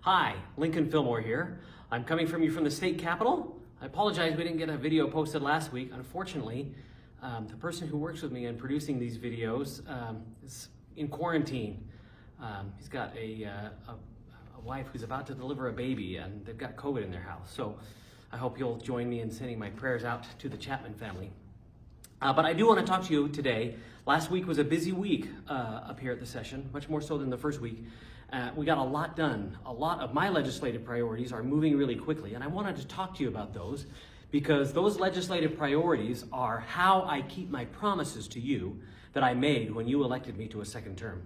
Hi, Lincoln Fillmore here. I'm coming from you from the state capitol. I apologize we didn't get a video posted last week. Unfortunately, the person who works with me in producing these videos is in quarantine. He's got a wife who's about to deliver a baby, and they've got COVID in their house. So I hope you'll join me in sending my prayers out to the Chapman family. But I do want to talk to you today. Last week was a busy week up here at the session, much more so than the first week. We got a lot done. A lot of my legislative priorities are moving really quickly, and I wanted to talk to you about those because those legislative priorities are how I keep my promises to you that I made when you elected me to a second term.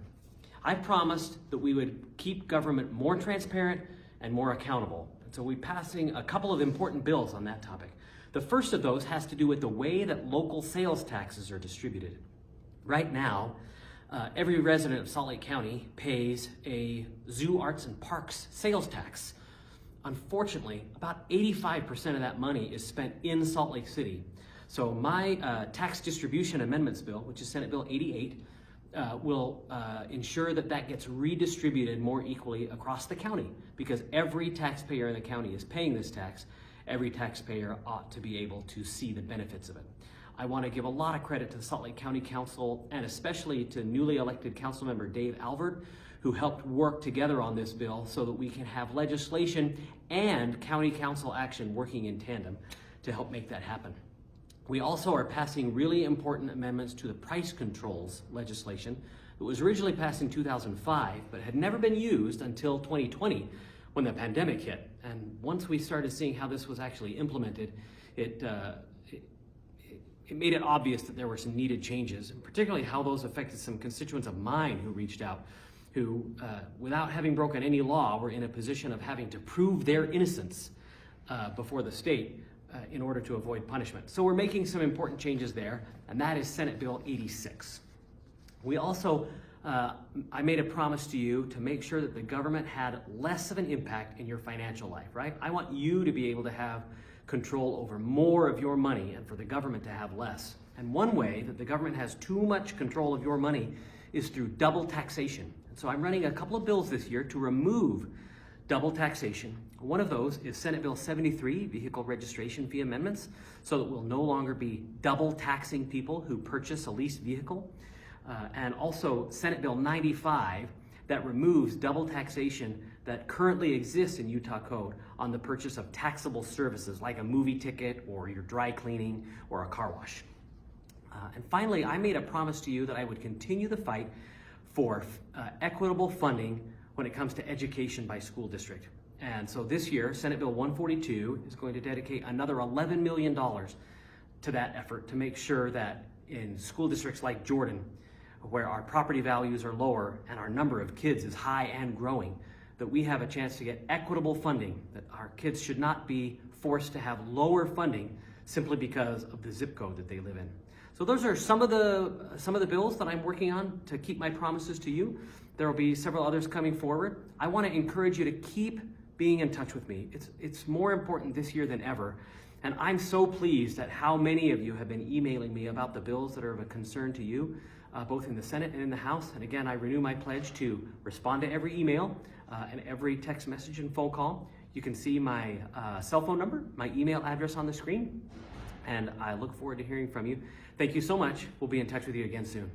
I promised that we would keep government more transparent and more accountable. And so we're passing a couple of important bills on that topic. The first of those has to do with the way that local sales taxes are distributed. Right now, every resident of Salt Lake County pays a Zoo Arts and Parks sales tax. Unfortunately, about 85% of that money is spent in Salt Lake City. So my tax distribution amendments bill, which is Senate Bill 88, will ensure that that gets redistributed more equally across the county, because every taxpayer in the county is paying this tax. Every taxpayer ought to be able to see the benefits of it. I want to give a lot of credit to the Salt Lake County Council and especially to newly elected Councilmember Dave Alvord, who helped work together on this bill so that we can have legislation and county council action working in tandem to help make that happen. We also are passing really important amendments to the price controls legislation that was originally passed in 2005 but had never been used until 2020 when the pandemic hit. And once we started seeing how this was actually implemented, it made it obvious that there were some needed changes, and particularly how those affected some constituents of mine who reached out, who, without having broken any law, were in a position of having to prove their innocence before the state in order to avoid punishment. So we're making some important changes there, and that is Senate Bill 86. We also, I made a promise to you to make sure that the government had less of an impact in your financial life, right? I want you to be able to have control over more of your money and for the government to have less. And one way that the government has too much control of your money is through double taxation. And so I'm running a couple of bills this year to remove double taxation. One of those is Senate Bill 73, Vehicle Registration Fee Amendments, so that we'll no longer be double taxing people who purchase a leased vehicle. And also Senate Bill 95, that removes double taxation that currently exists in Utah Code on the purchase of taxable services like a movie ticket or your dry cleaning or a car wash. And finally, I made a promise to you that I would continue the fight for equitable funding when it comes to education by school district. And so this year, Senate Bill 142 is going to dedicate another $11 million to that effort to make sure that in school districts like Jordan, where our property values are lower and our number of kids is high and growing, that we have a chance to get equitable funding, that our kids should not be forced to have lower funding simply because of the zip code that they live in. So those are some of the bills that I'm working on to keep my promises to you. There will be several others coming forward. I want to encourage you to keep being in touch with me. It's more important this year than ever. And I'm so pleased at how many of you have been emailing me about the bills that are of a concern to you, both in the Senate and in the House. And again, I renew my pledge to respond to every email and every text message and phone call. You can see my cell phone number, my email address on the screen, and I look forward to hearing from you. Thank you so much. We'll be in touch with you again soon.